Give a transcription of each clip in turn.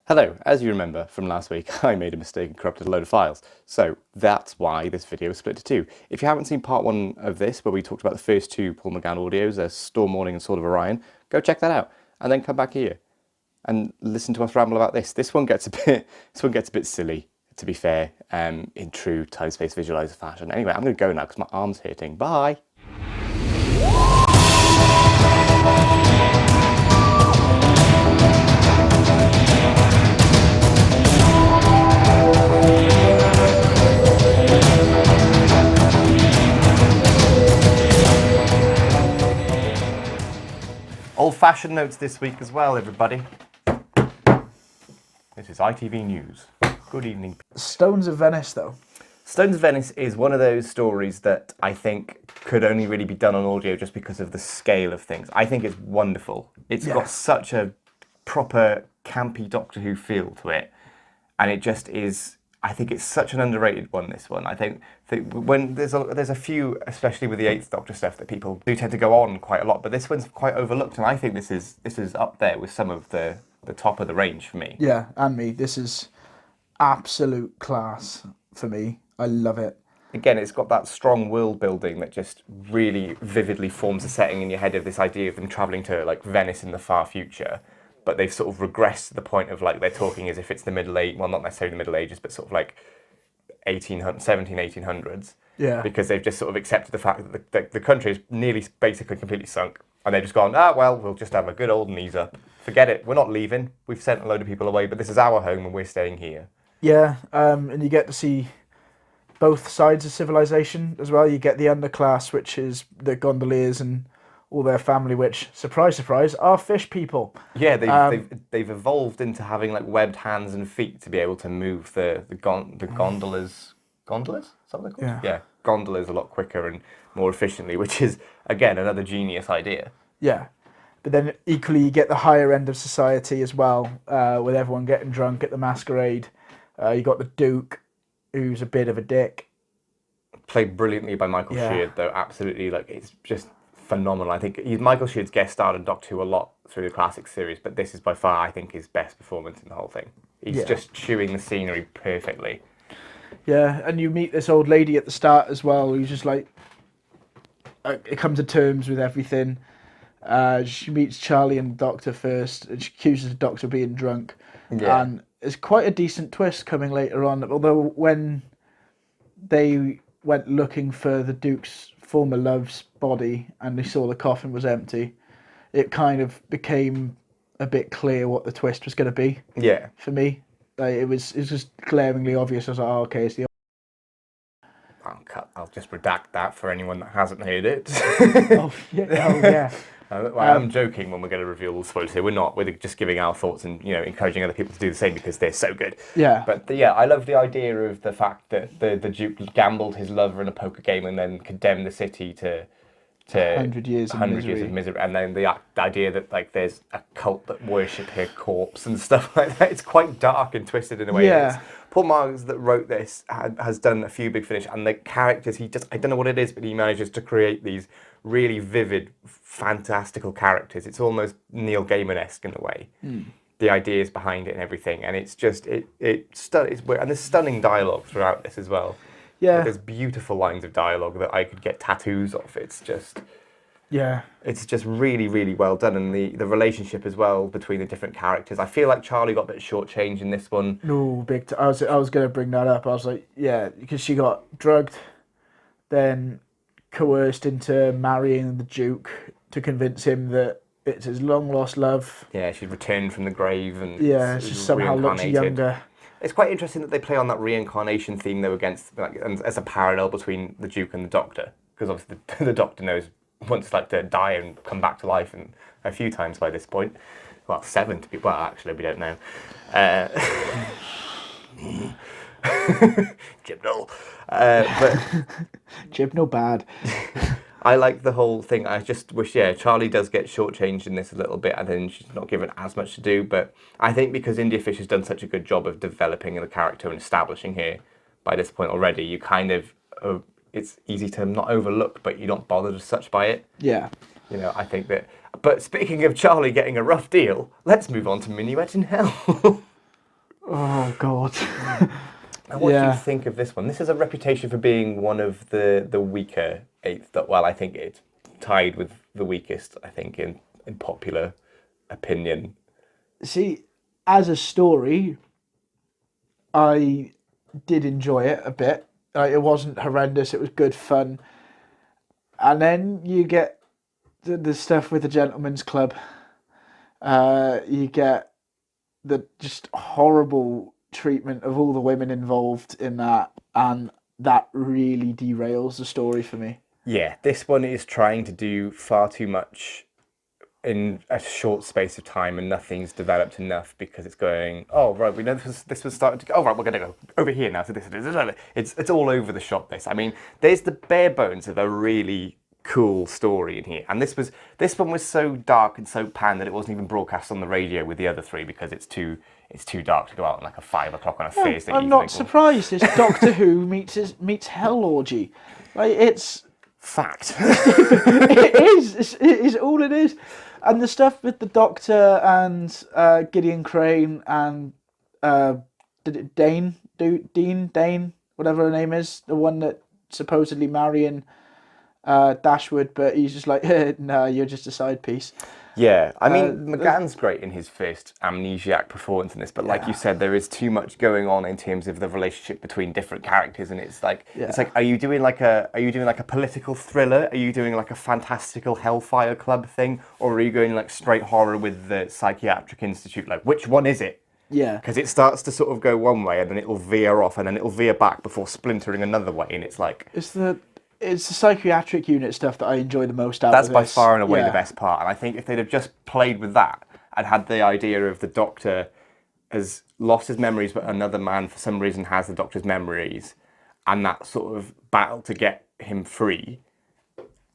Hello, as you remember from last week, I made a mistake and corrupted a load of files. So that's why this video is split to two. If you haven't seen part one of this, where we talked about the first two Paul McGann audios, Storm Morning and Sword of Orion, go check that out. And then come back here and listen to us ramble about this. This one gets a bit silly, to be fair, in true time-space visualizer fashion. Anyway, I'm going to go now because my arm's hurting. Bye! Old-fashioned notes this week as well, everybody. This is ITV News. Good evening. Stones of Venice, though. Stones of Venice is one of those stories that I think could only really be done on audio just because of the scale of things. I think it's wonderful. It's got such a proper campy Doctor Who feel to it, and it just is. I think it's such an underrated one, this one. I think when there's a few, especially with the Eighth Doctor stuff, that people do tend to go on quite a lot, but this one's quite overlooked, and I think this is up there with some of the top of the range for me. Yeah, and me. This is absolute class for me. I love it. Again, it's got that strong world building that just really vividly forms a setting in your head of this idea of them travelling to like Venice in the far future. But they've sort of regressed to the point of like they're talking as if it's the Middle Age, well, not necessarily the Middle Ages, but sort of like 1800s. Yeah. Because they've just sort of accepted the fact that the country is nearly basically completely sunk. And they've just gone, well, we'll just have a good old knees up. Forget it, we're not leaving. We've sent a load of people away, but this is our home and we're staying here. Yeah, and you get to see both sides of civilization as well. You get the underclass, which is the gondoliers and all their family, which, surprise, surprise, are fish people. Yeah, they've evolved into having like webbed hands and feet to be able to move the gondolas. Gondolas? Something called? Yeah, gondolas a lot quicker and more efficiently, which is, again, another genius idea. Yeah, but then equally you get the higher end of society as well, with everyone getting drunk at the masquerade. You got the Duke, who's a bit of a dick. Played brilliantly by Michael Sheard, though. Absolutely, like, it's just phenomenal. I think Michael Sheard's guest starred in Doctor Who a lot through the classic series, but this is by far, I think, his best performance in the whole thing. He's just chewing the scenery perfectly. Yeah, and you meet this old lady at the start as well, who's just like, it comes to terms with everything. She meets Charlie and the Doctor first, and she accuses the Doctor of being drunk. Yeah. And it's quite a decent twist coming later on, although when they went looking for the Duke's former love's body and they saw the coffin was empty, it kind of became a bit clear what the twist was going to be. Yeah. For me, like, it was just glaringly obvious. I was like, oh, okay, it's the. I'll just redact that for anyone that hasn't heard it. Oh yeah. I'm joking when we're going to reveal all the spoilers here. We're not. We're just giving our thoughts and encouraging other people to do the same because they're so good. Yeah. But I love the idea of the fact that the Duke gambled his lover in a poker game and then condemned the city to 100 years of misery, and then the idea that like there's a cult that worship her corpse and stuff like that. It's quite dark and twisted in a way. Yeah. Paul Marks that wrote this has done a few Big Finish, and the characters I don't know what it is, but he manages to create these really vivid, fantastical characters. It's almost Neil Gaiman-esque in a way. The ideas behind it and everything, and it's just and there's stunning dialogue throughout this as well. Yeah. Like, there's beautiful lines of dialogue that I could get tattoos of. It's just really, really well done, and the relationship as well between the different characters. I feel like Charlie got a bit shortchanged in this one. No, I was going to bring that up. I was like, yeah, because she got drugged, then coerced into marrying the Duke to convince him that it's his long lost love. Yeah, she's returned from the grave and she somehow looks younger. It's quite interesting that they play on that reincarnation theme though as a parallel between the Duke and the Doctor, because obviously the Doctor knows wants like to die and come back to life and a few times by this point. Well, 7 to be. Well, actually, we don't know. Gibnall. But Gibnall bad. I like the whole thing. I just wish, Charlie does get shortchanged in this a little bit, and then she's not given as much to do. But I think because India Fish has done such a good job of developing the character and establishing her by this point already, you kind of it's easy to not overlook, but you're not bothered as such by it. Yeah. I think that. But speaking of Charlie getting a rough deal, let's move on to Minuet in Hell. Oh God. And what do you Yeah. think of this one? This has a reputation for being one of the weaker eighth. Well, I think it's tied with the weakest. I think in popular opinion. See, as a story, I did enjoy it a bit. It wasn't horrendous. It was good fun. And then you get the stuff with the Gentleman's Club. You get the just horrible treatment of all the women involved in that, and that really derails the story for me. Yeah, this one is trying to do far too much in a short space of time, and nothing's developed enough because it's going. Oh right, we know this was starting to go. Oh right, we're going to go over here now. So it's all over the shop. This, I mean, there's the bare bones of a really cool story in here, and this one was so dark and so pan that it wasn't even broadcast on the radio with the other three because it's too dark to go out on like a 5 o'clock on a Thursday I'm evening. not surprised. It's Doctor Who meets Hell Orgy. Like it's Fact. it is. It is all it is. And the stuff with the Doctor and Gideon Crane and Dane, whatever her name is, the one that supposedly marrying Dashwood, but he's just like, no, you're just a side piece. Yeah, I mean, McGann's great in his first amnesiac performance in this, but like you said, there is too much going on in terms of the relationship between different characters, and it's like, are you doing like a political thriller? Are you doing like a fantastical Hellfire Club thing, or are you going like straight horror with the Psychiatric Institute? Like, which one is it? Yeah, because it starts to sort of go one way, and then it'll veer off, and then it'll veer back before splintering another way, and it's like it's the psychiatric unit stuff that I enjoy the most out of this. That's by far and away the best part. And I think if they'd have just played with that and had the idea of the Doctor has lost his memories, but another man for some reason has the Doctor's memories, and that sort of battle to get him free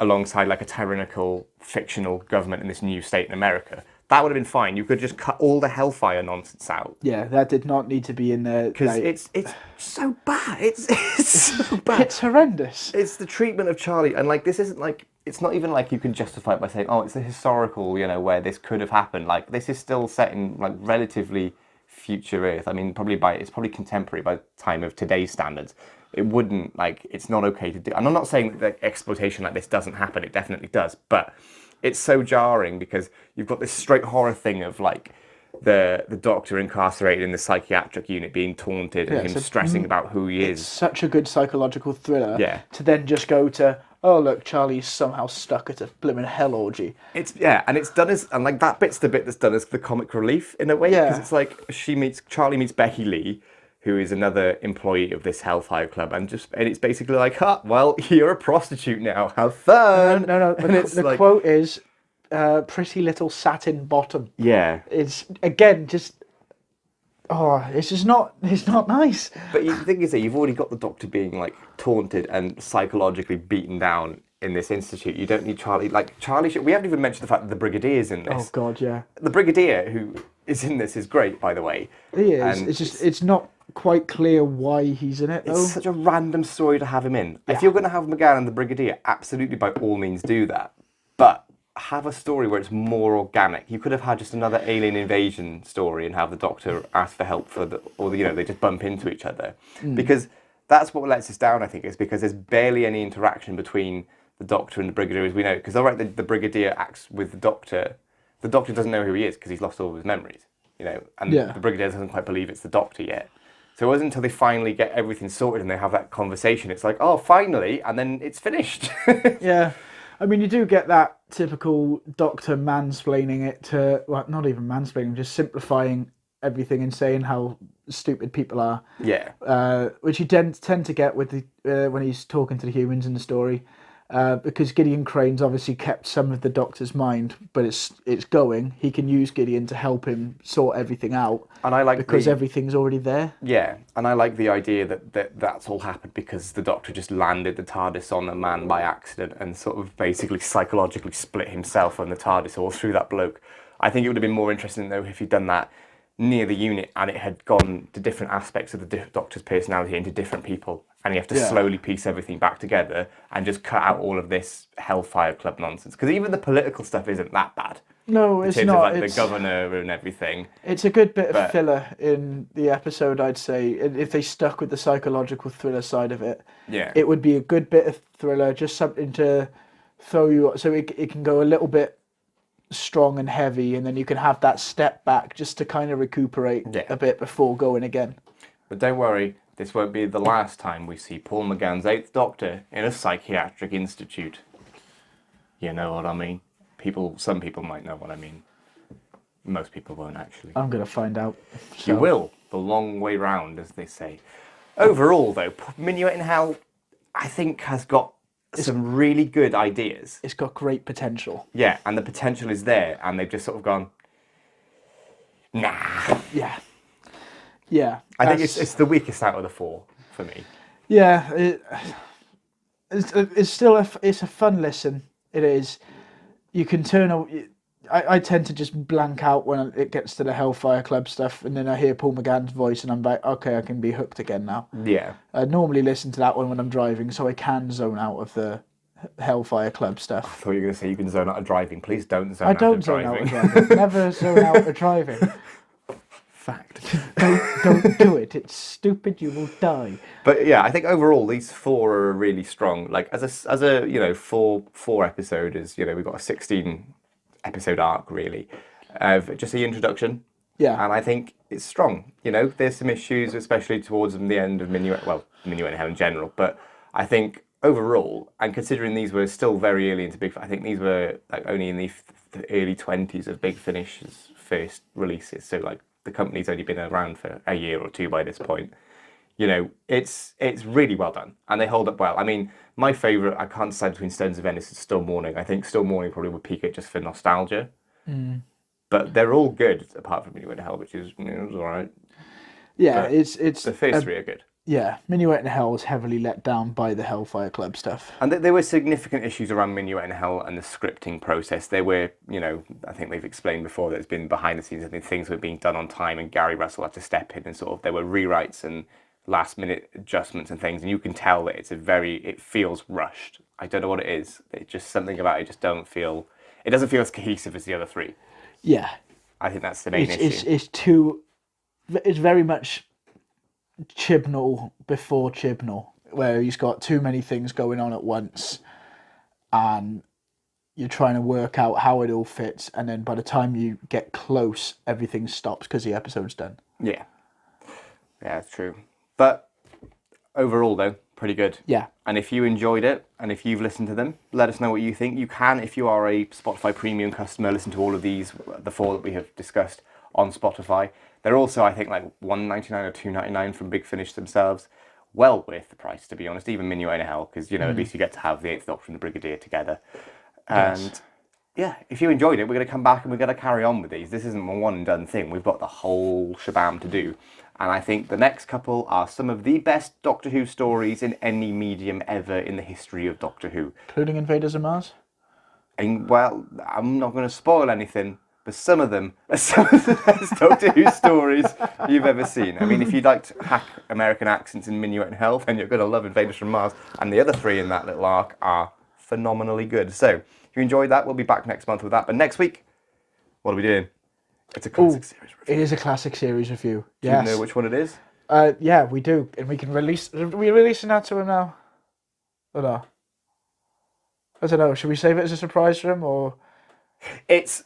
alongside like a tyrannical fictional government in this new state in America, that would have been fine. You could just cut all the Hellfire nonsense out. Yeah, that did not need to be in there. Because it's so bad. It's so bad. It's horrendous. It's the treatment of Charlie. And like, this isn't like, it's not even like you can justify it by saying, oh, it's a historical, where this could have happened. Like, this is still set in like relatively future Earth. I mean, it's probably contemporary by the time of today's standards. It wouldn't, like, it's not okay to do. And I'm not saying that exploitation like this doesn't happen. It definitely does. But it's so jarring because you've got this straight horror thing of like the Doctor incarcerated in the psychiatric unit being taunted and him stressing about who he is. Such a good psychological thriller. Yeah. To then just go to, oh look, Charlie's somehow stuck at a blimmin' hell orgy. And it's done as, and like that bit's the bit that's done as the comic relief in a way. Yeah. Because it's like Charlie meets Becky Lee, who is another employee of this Hellfire Club, and it's basically like, well, you're a prostitute now. Have fun. No. The quote is, "Pretty little satin bottom." Yeah. It's again just, it's just not. It's not nice. But the thing is that you've already got the Doctor being like taunted and psychologically beaten down in this institute. You don't need Charlie. Like Charlie, we haven't even mentioned the fact that the Brigadier's in this. Oh God, yeah. The Brigadier who is in this is great, by the way. He is. It's just it's not quite clear why he's in it, though. It's such a random story to have him in. Yeah. If you're going to have McGann and the Brigadier, absolutely by all means do that. But have a story where it's more organic. You could have had just another alien invasion story and have the Doctor ask for help they just bump into each other. Because that's what lets us down, I think, is because there's barely any interaction between the Doctor and the Brigadier as we know. Because, all right, the Brigadier acts with the Doctor. The Doctor doesn't know who he is because he's lost all of his memories, and the Brigadier doesn't quite believe it's the Doctor yet. So it wasn't until they finally get everything sorted and they have that conversation, it's like, oh, finally, and then it's finished. Yeah. I mean, you do get that typical Doctor mansplaining it to, well, not even mansplaining, just simplifying everything and saying how stupid people are. Yeah. Which you tend to get with when he's talking to the humans in the story. Because Gideon Crane's obviously kept some of the Doctor's mind, but it's going. He can use Gideon to help him sort everything out, and I like because everything's already there. Yeah, and I like the idea that's all happened because the Doctor just landed the TARDIS on a man by accident and sort of basically psychologically split himself and the TARDIS all through that bloke. I think it would have been more interesting though if he'd done that near the unit, and it had gone to different aspects of the Doctor's personality into different people, and you have to slowly piece everything back together and just cut out all of this Hellfire Club nonsense. Because even the political stuff isn't that bad. No, In it's terms not. of like It's, the governor and everything. it's a good bit of filler in the episode, I'd say. If they stuck with the psychological thriller side of it, Yeah. it would be a good bit of thriller, just something to throw you, so it can go a little bit strong and heavy, and then you can have that step back just to kind of recuperate a bit before going again. But don't worry, this won't be the last time we see Paul McGann's 8th Doctor in a psychiatric institute. You know what I mean? Some people might know what I mean. Most people won't, actually. I'm going to find out. So. You will. The long way round, as they say. Overall, though, Minuet in Hell, I think, has got some really good ideas. It's got great potential. Yeah, and the potential is there, and they've just sort of gone, nah. Yeah. Yeah. I think it's the weakest out of the 4 for me. Yeah. It's still a fun listen. It is. You can turn. I tend to just blank out when it gets to the Hellfire Club stuff, and then I hear Paul McGann's voice, and I'm like, okay, I can be hooked again now. Yeah. I normally listen to that one when I'm driving, so I can zone out of the Hellfire Club I stuff. thought you were going to say you can zone out of driving. Please don't zone I out don't of zone driving. out of driving. Never zone out of driving. Fact. Don't do it. It's stupid. You will die. But yeah, I think overall these 4 are really strong. Like as a you know 4 episode is, you know, we've got a 16 episode arc really of just the introduction. Yeah. And I think it's strong. You know, there's some issues, especially towards the end of Minuet. Well, Minuet in Hell in general, but I think overall, and considering these were still very early into Big Finish, I think these were like only in the early 20s of Big Finish's first releases. So like the company's only been around for a year or 2 by this point. You know, it's really well done, and they hold up well. I mean, my favourite, I can't decide between Stones of Venice and Still Morning. I think Still Morning probably would peak it just for nostalgia. But they're all good, apart from Minuet in Hell, which is, you know, all right. Yeah, But it's the first 3 are good. Yeah, Minuet in Hell was heavily let down by the Hellfire Club stuff. And there were significant issues around Minuet in Hell and the scripting process. There were, you know, I think they've explained before that it's been behind the scenes. I think things were being done on time, and Gary Russell had to step in, and sort of there were rewrites and last minute adjustments and things, and you can tell that it feels rushed. I don't know what it is. It's just something about it doesn't feel as cohesive as the other 3. Yeah. I think that's the main issue. It's very much Chibnall before Chibnall, where he's got too many things going on at once, and you're trying to work out how it all fits, and then by the time you get close, everything stops because the episode's done. Yeah, that's true. But overall, though, pretty good. Yeah. And if you enjoyed it, and if you've listened to them, let us know what you think. You can, if you are a Spotify Premium customer, listen to all of these, the 4 that we have discussed on Spotify. They're also, I think, like $1.99 or $2.99 from Big Finish themselves. Well worth the price, to be honest. Even Minuet in Hell, because, you know, at least you get to have the 8th Doctor and the Brigadier together. And yeah, if you enjoyed it, we're going to come back and we're going to carry on with these. This isn't a one and done thing. We've got the whole shabam to do. And I think the next couple are some of the best Doctor Who stories in any medium ever in the history of Doctor Who. Including Invaders of Mars? And, well, I'm not going to spoil anything, but some of them are some of the best Doctor Who stories you've ever seen. I mean, if you like to hack American accents in Minuet in Hell, then you're going to love Invaders from Mars. And the other 3 in that little arc are phenomenally good. So, if you enjoyed that, we'll be back next month with that. But next week, what are we doing? It's a classic series review. It is a classic series review. Do you know which one it is? Yeah, we do. And we can release... Are we releasing that to him now? Or no? I don't know. Should we save it as a surprise for him, or...? It's